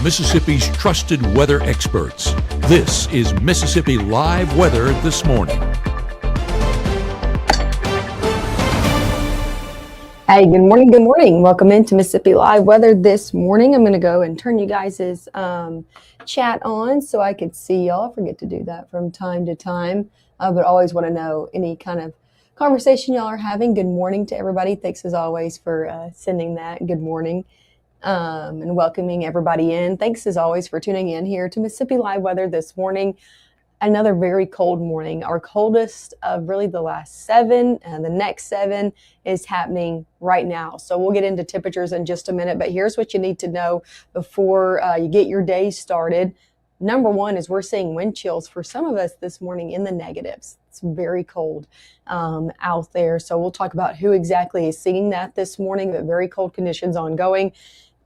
Mississippi's trusted weather experts. This is Mississippi Live Weather This Morning. Hey, good morning, good morning. Welcome into Mississippi Live Weather This Morning. I'm going to go and turn you guys' chat on so I could see y'all. I forget to do that from time to time, but always want to know any kind of conversation y'all are having. Good morning to everybody. Thanks as always for sending that. Good morning. And welcoming everybody in. Thanks as always for tuning in here to Mississippi Live Weather This Morning. Another very cold morning, our coldest of really the last 7, and the next 7 is happening right now. So we'll get into temperatures in just a minute, but here's what you need to know before you get your day started. Number one is we're seeing wind chills for some of us this morning in the negatives. It's very cold out there. So we'll talk about who exactly is seeing that this morning, but very cold conditions ongoing.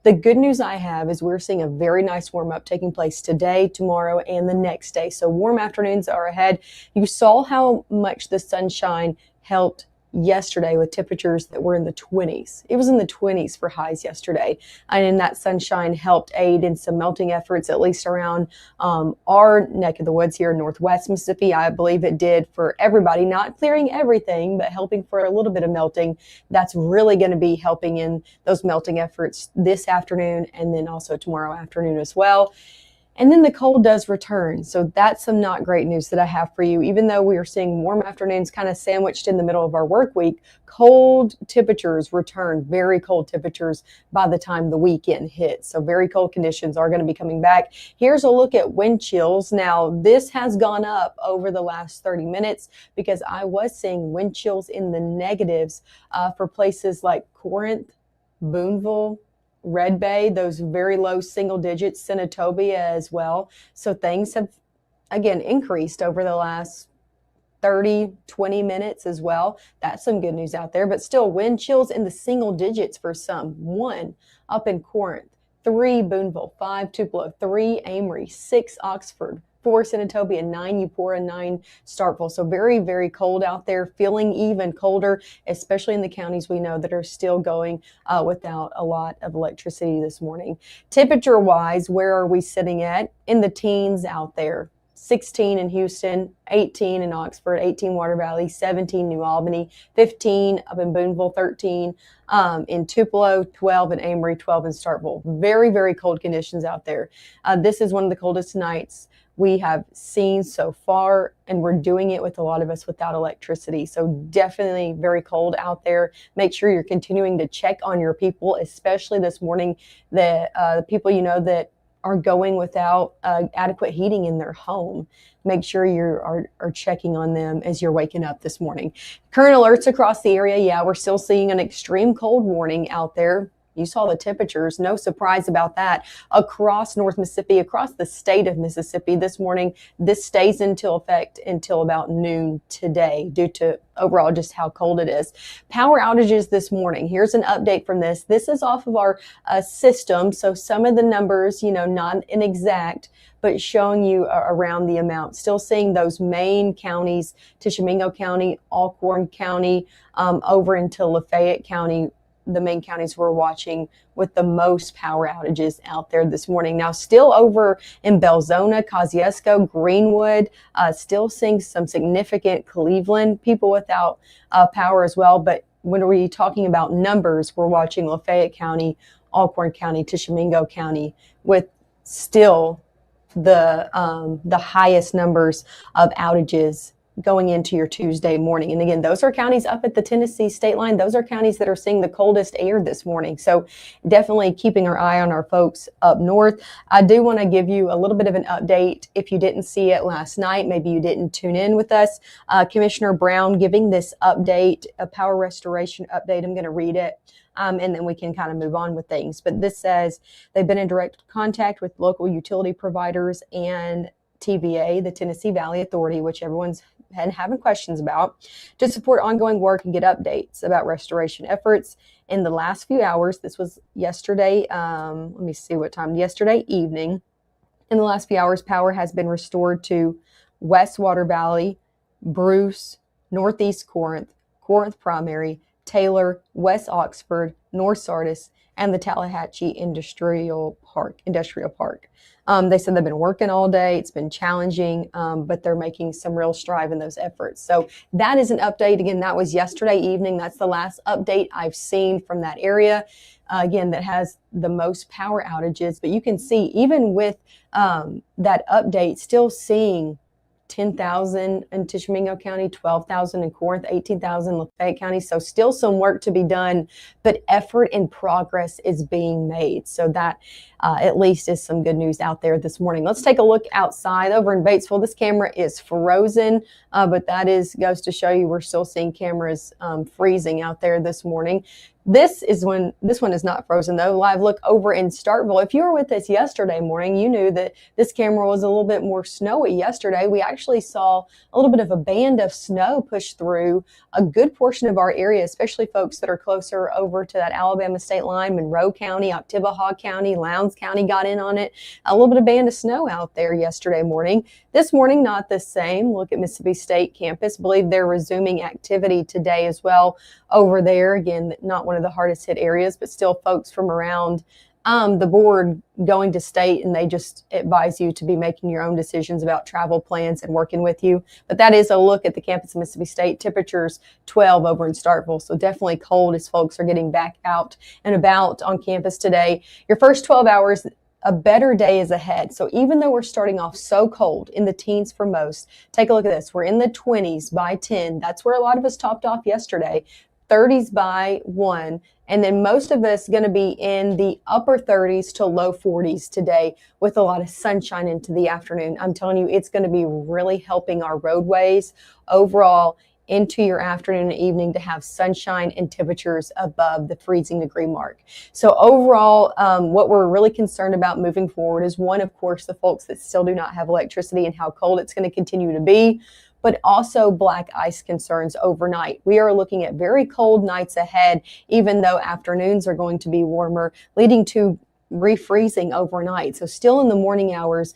The good news I have is we're seeing a very nice warm up taking place today, tomorrow, and the next day. So warm afternoons are ahead. You saw how much the sunshine helped yesterday with temperatures that were in the 20s. It was in the 20s for highs yesterday. And that sunshine helped aid in some melting efforts, at least around our neck of the woods here in Northwest Mississippi. I believe it did for everybody, not clearing everything, but helping for a little bit of melting. That's really going to be helping in those melting efforts this afternoon and then also tomorrow afternoon as well. And then the cold does return. So that's some not great news that I have for you. Even though we are seeing warm afternoons kind of sandwiched in the middle of our work week, cold temperatures return, very cold temperatures by the time the weekend hits. So very cold conditions are going to be coming back. Here's a look at wind chills. Now, this has gone up over the last 30 minutes because I was seeing wind chills in the negatives for places like Corinth, Boonville, Red Bay, those very low single digits, Senatobia as well. So things have, again, increased over the last 30, 20 minutes as well. That's some good news out there, but still wind chills in the single digits for some. 1 up in Corinth, 3 Boonville, 5 Tupelo, 3 Amory, 6 Oxford, 4 Senatobia, 9 Eupora, 9 Starkville. So very, very cold out there, feeling even colder, especially in the counties we know that are still going without a lot of electricity this morning. Temperature-wise, where are we sitting at? In the teens out there. 16 in Houston, 18 in Oxford, 18 Water Valley, 17 New Albany, 15 up in Boonville, 13 in Tupelo, 12 in Amory, 12 in Starkville. Very, very cold conditions out there. This is one of the coldest nights we have seen so far, and we're doing it with a lot of us without electricity. So definitely very cold out there. Make sure you're continuing to check on your people, especially this morning, the people you know that are going without adequate heating in their home. Make sure you are checking on them as you're waking up this morning. Current alerts across the area. Yeah, we're still seeing an extreme cold warning out there. You saw the temperatures, no surprise about that. Across North Mississippi, across the state of Mississippi this morning, this stays into effect until about noon today due to overall just how cold it is. Power outages this morning. Here's an update from this. This is off of our system, so some of the numbers, not an exact, but showing you around the amount. Still seeing those main counties, Tishomingo County, Alcorn County, over into Lafayette County, the main counties we're watching with the most power outages out there this morning. Now, still over in Belzona, Kosciuszko, Greenwood, still seeing some significant Cleveland people without power as well. But when we're talking about numbers, we're watching Lafayette County, Alcorn County, Tishomingo County with still the highest numbers of outages going into your Tuesday morning. And again, those are counties up at the Tennessee state line. Those are counties that are seeing the coldest air this morning. So definitely keeping our eye on our folks up north. I do want to give you a little bit of an update. If you didn't see it last night, maybe you didn't tune in with us. Commissioner Brown giving this update, a power restoration update. I'm going to read it. And then we can kind of move on with things. But this says they've been in direct contact with local utility providers and TVA, the Tennessee Valley Authority, which everyone's been having questions about, to support ongoing work and get updates about restoration efforts. In the last few hours, this was yesterday, let me see what time, yesterday evening. In the last few hours, power has been restored to West Water Valley, Bruce, Northeast Corinth, Corinth Primary, Taylor, West Oxford, North Sardis, and the Tallahatchie Industrial Park. They said they've been working all day. It's been challenging, but they're making some real strive in those efforts. So that is an update. Again, that was yesterday evening. That's the last update I've seen from that area. Again, that has the most power outages. But you can see, even with that update, still seeing 10,000 in Tishomingo County, 12,000 in Corinth, 18,000 in Lafayette County. So still some work to be done, but effort and progress is being made. So that at least is some good news out there this morning. Let's take a look outside over in Batesville. This camera is frozen, but that goes to show you we're still seeing cameras freezing out there this morning. This one is not frozen though. Live look over in Starkville. If you were with us yesterday morning, you knew that this camera was a little bit more snowy yesterday. We actually saw a little bit of a band of snow push through a good portion of our area, especially folks that are closer over to that Alabama state line. Monroe County, Oktibbeha County, Lowndes County got in on it. A little bit of band of snow out there yesterday morning. This morning, not the same. Look at Mississippi State campus. Believe they're resuming activity today as well over there. Again, not one of the hardest hit areas, but still folks from around the board going to state, and they just advise you to be making your own decisions about travel plans and working with you. But that is a look at the campus of Mississippi State. Temperatures 12 over in Starkville, so definitely cold as folks are getting back out and about on campus today. Your first 12 hours, a better day is ahead. So even though we're starting off so cold, in the teens for most, take a look at this. We're in the 20s by 10. That's where a lot of us topped off yesterday. 30s by 1, and then most of us going to be in the upper 30s to low 40s today with a lot of sunshine into the afternoon. I'm telling you, it's going to be really helping our roadways overall into your afternoon and evening to have sunshine and temperatures above the freezing degree mark. So overall, what we're really concerned about moving forward is, one, of course, the folks that still do not have electricity and how cold it's going to continue to be, but also black ice concerns overnight. We are looking at very cold nights ahead, even though afternoons are going to be warmer, leading to refreezing overnight. So still in the morning hours,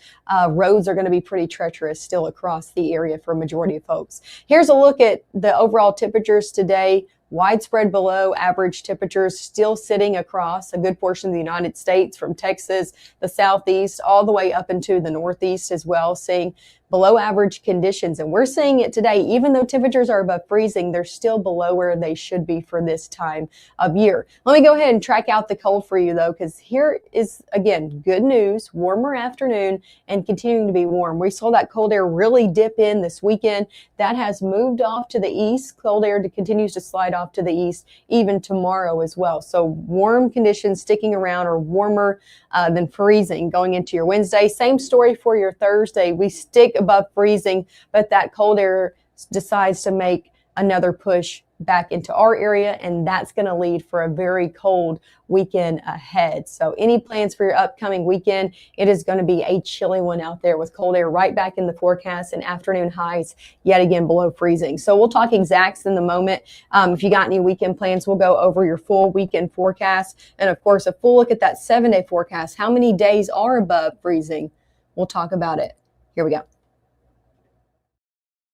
roads are going to be pretty treacherous still across the area for a majority of folks. Here's a look at the overall temperatures today. Widespread below average temperatures still sitting across a good portion of the United States, from Texas, the southeast, all the way up into the northeast as well, seeing below average conditions. And we're seeing it today, even though temperatures are above freezing, they're still below where they should be for this time of year. Let me go ahead and track out the cold for you though, because here is, again, good news, warmer afternoon and continuing to be warm. We saw that cold air really dip in this weekend. That has moved off to the east. Cold air continues to slide off to the east even tomorrow as well. So warm conditions sticking around, or warmer than freezing going into your Wednesday. Same story for your Thursday. We stick above freezing, but that cold air decides to make another push back into our area, and that's going to lead for a very cold weekend ahead. So any plans for your upcoming weekend, it is going to be a chilly one out there with cold air right back in the forecast and afternoon highs yet again below freezing. So we'll talk exacts in the moment. If you got any weekend plans, we'll go over your full weekend forecast, and of course a full look at that 7-day forecast. How many days are above freezing? We'll talk about it. Here we go.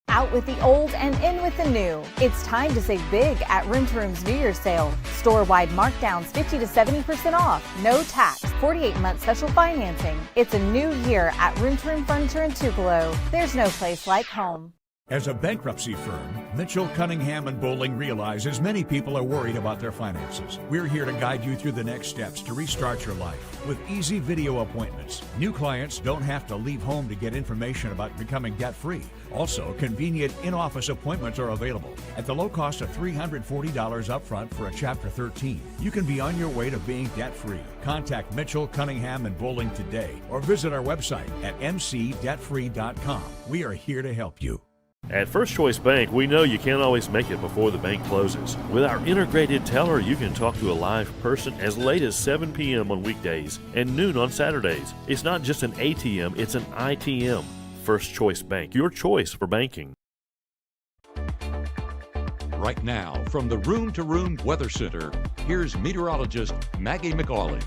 Out with the old and in with the new. It's time to save big at Room to Room's New Year's sale. Store-wide markdowns 50 to 70% off. No tax. 48-month special financing. It's a new year at Room to Room Furniture in Tupelo. There's no place like home. As a bankruptcy firm, Mitchell, Cunningham & Bowling realizes many people are worried about their finances. We're here to guide you through the next steps to restart your life with easy video appointments. New clients don't have to leave home to get information about becoming debt-free. Also, convenient in-office appointments are available at the low cost of $340 upfront for a Chapter 13. You can be on your way to being debt-free. Contact Mitchell, Cunningham & Bowling today or visit our website at mcdebtfree.com. We are here to help you. At First Choice Bank, we know you can't always make it before the bank closes. With our integrated teller, you can talk to a live person as late as 7 p.m. on weekdays and noon on Saturdays. It's not just an ATM, it's an ITM. First Choice Bank, your choice for banking. Right now, from the Room to Room Weather Center, here's meteorologist Maggye McAuley.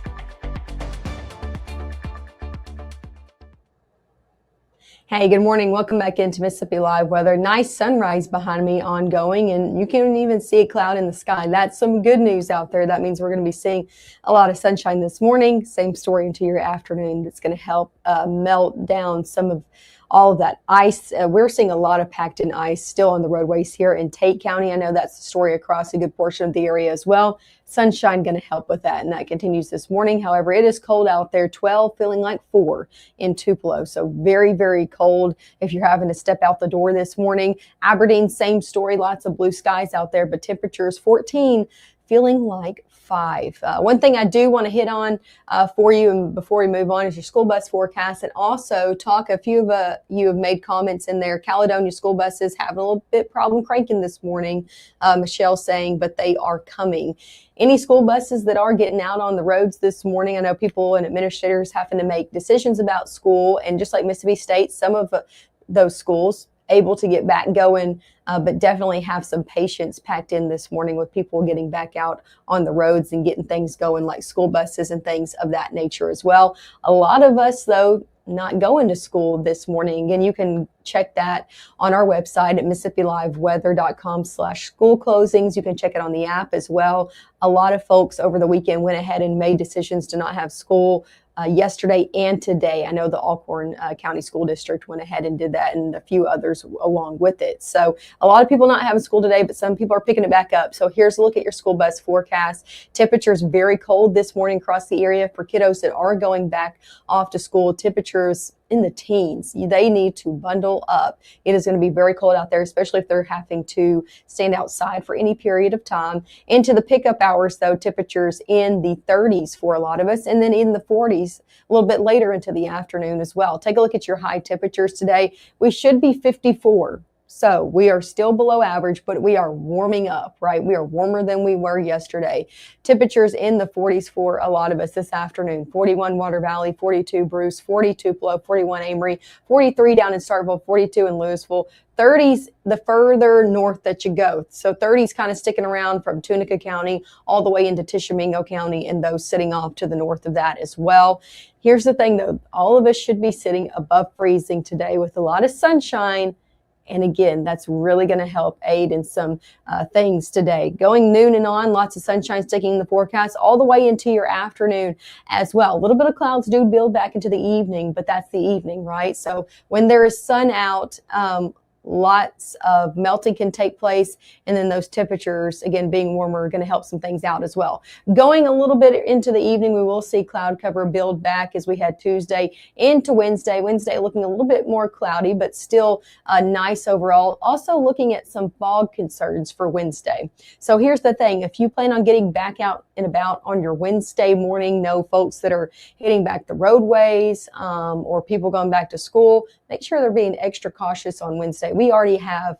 Hey, good morning. Welcome back into Mississippi Live weather. Nice sunrise behind me ongoing, and you can even see a cloud in the sky. That's some good news out there. That means we're going to be seeing a lot of sunshine this morning. Same story into your afternoon. That's going to help melt down some of all of that ice. We're seeing a lot of packed in ice still on the roadways here in Tate County. I know that's the story across a good portion of the area as well. Sunshine going to help with that, and that continues this morning. However, it is cold out there, 12, feeling like 4 in Tupelo. So very, very cold if you're having to step out the door this morning. Aberdeen, same story, lots of blue skies out there, but temperatures 14, feeling like 5. One thing I do want to hit on for you and before we move on is your school bus forecast, and also talk. A few of you have made comments in there. Caledonia school buses having a little bit problem cranking this morning. Michelle saying, but they are coming. Any school buses that are getting out on the roads this morning, I know people and administrators having to make decisions about school, and just like Mississippi State, some of those schools able to get back going, but definitely have some patience packed in this morning with people getting back out on the roads and getting things going like school buses and things of that nature as well. A lot of us, though, not going to school this morning. Again, you can check that on our website at MississippiLiveWeather.com/school closings. You can check it on the app as well. A lot of folks over the weekend went ahead and made decisions to not have school yesterday and today. I know the Alcorn County School District went ahead and did that, and a few others along with it. So a lot of people not having school today, but some people are picking it back up. So here's a look at your school bus forecast. Temperatures very cold this morning across the area for kiddos that are going back off to school. Temperatures in the teens. They need to bundle up. It is going to be very cold out there, especially if they're having to stand outside for any period of time. Into the pickup hours, though, temperatures in the 30s for a lot of us, and then in the 40s a little bit later into the afternoon as well. Take a look at your high temperatures today. We should be 54. So we are still below average, but we are warming up, right? We are warmer than we were yesterday. Temperatures in the 40s for a lot of us this afternoon. 41 Water Valley, 42 Bruce, 42 Tupelo, 41 Amory, 43 down in Starkville, 42 in Louisville. 30s the further north that you go. So 30s kind of sticking around from Tunica County all the way into Tishomingo County, and those sitting off to the north of that as well. Here's the thing, though. All of us should be sitting above freezing today with a lot of sunshine. And again, that's really going to help aid in some things today. Going noon and on, lots of sunshine sticking in the forecast all the way into your afternoon as well. A little bit of clouds do build back into the evening, but that's the evening, right? So when there is sun out, lots of melting can take place, and then those temperatures, again, being warmer, are going to help some things out as well. Going a little bit into the evening, we will see cloud cover build back as we had Tuesday into Wednesday. Wednesday looking a little bit more cloudy, but still nice overall. Also looking at some fog concerns for Wednesday. So here's the thing. If you plan on getting back out and about on your Wednesday morning, know folks that are hitting back the roadways or people going back to school, make sure they're being extra cautious on Wednesday. We already have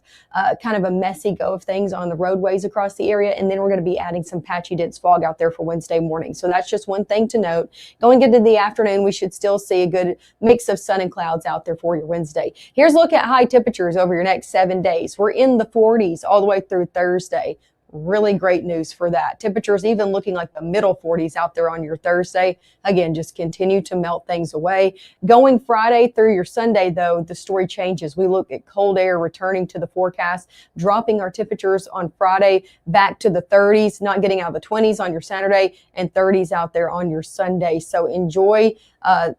kind of a messy go of things on the roadways across the area, and then we're going to be adding some patchy dense fog out there for Wednesday morning. So that's just one thing to note. Going into the afternoon, we should still see a good mix of sun and clouds out there for your Wednesday. Here's a look at high temperatures over your next 7 days. We're in the 40s all the way through Thursday. Really great news for that. Temperatures even looking like the middle 40s out there on your Thursday. Again, just continue to melt things away. Going Friday through your Sunday, though, the story changes. We look at cold air returning to the forecast, dropping our temperatures on Friday back to the 30s, not getting out of the 20s on your Saturday, and 30s out there on your Sunday. So enjoy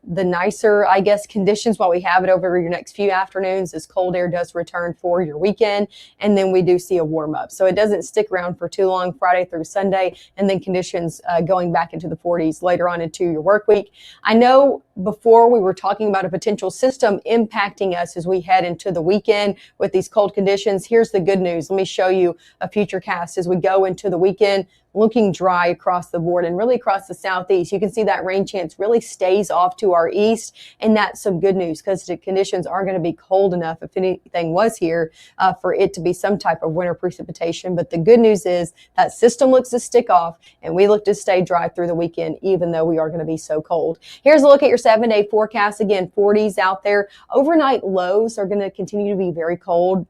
the nicer, I guess, conditions while we have it over your next few afternoons as cold air does return for your weekend. And then we do see a warm up. So it doesn't stick around for too long, Friday through Sunday, and then conditions going back into the 40s later on into your work week. I know before we were talking about a potential system impacting us as we head into the weekend with these cold conditions. Here's the good news. Let me show you a Futurecast as we go into the weekend. Looking dry across the board and really across the southeast. You can see that rain chance really stays off to our east, and that's some good news because the conditions are going to be cold enough, if anything was here, for it to be some type of winter precipitation. But the good news is that system looks to stick off, and we look to stay dry through the weekend, even though we are going to be so cold. Here's a look at your 7-day forecast. Again, 40s out there. Overnight lows are going to continue to be very cold,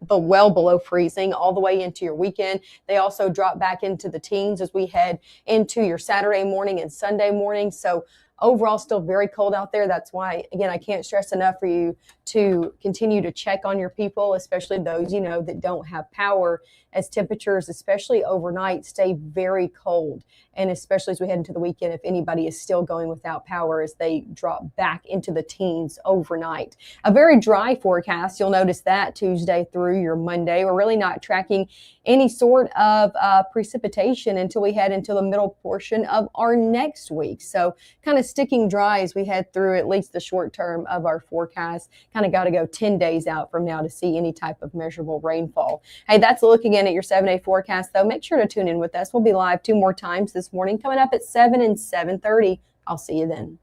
but well below freezing all the way into your weekend. They also drop back into the teens as we head into your Saturday morning and Sunday morning. So overall still very cold out there. That's why, again, I can't stress enough for you to continue to check on your people, especially those, you know, that don't have power, as temperatures, especially overnight, stay very cold. And especially as we head into the weekend, if anybody is still going without power, as they drop back into the teens overnight. A very dry forecast. You'll notice that Tuesday through your Monday. We're really not tracking any sort of precipitation until we head into the middle portion of our next week. So kind of sticking dry as we head through at least the short term of our forecast. Kind of got to go 10 days out from now to see any type of measurable rainfall. Hey, that's looking in at your 7-day forecast, though. Make sure to tune in with us. We'll be live 2 more times this morning, coming up at 7 and 7:30. I'll see you then.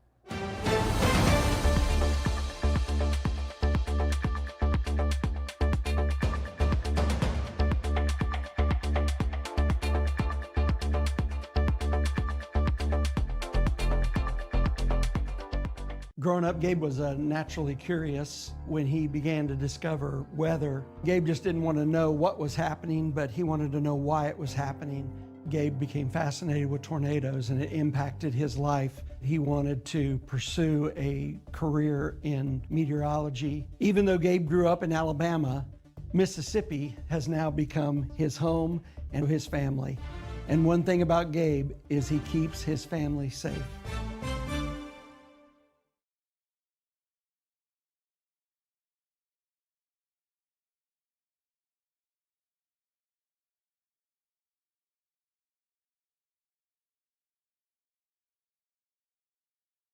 Growing up, Gabe was naturally curious. When he began to discover weather, Gabe just didn't want to know what was happening, but he wanted to know why it was happening. Gabe became fascinated with tornadoes, and it impacted his life. He wanted to pursue a career in meteorology. Even though Gabe grew up in Alabama, Mississippi has now become his home and his family. And one thing about Gabe is he keeps his family safe.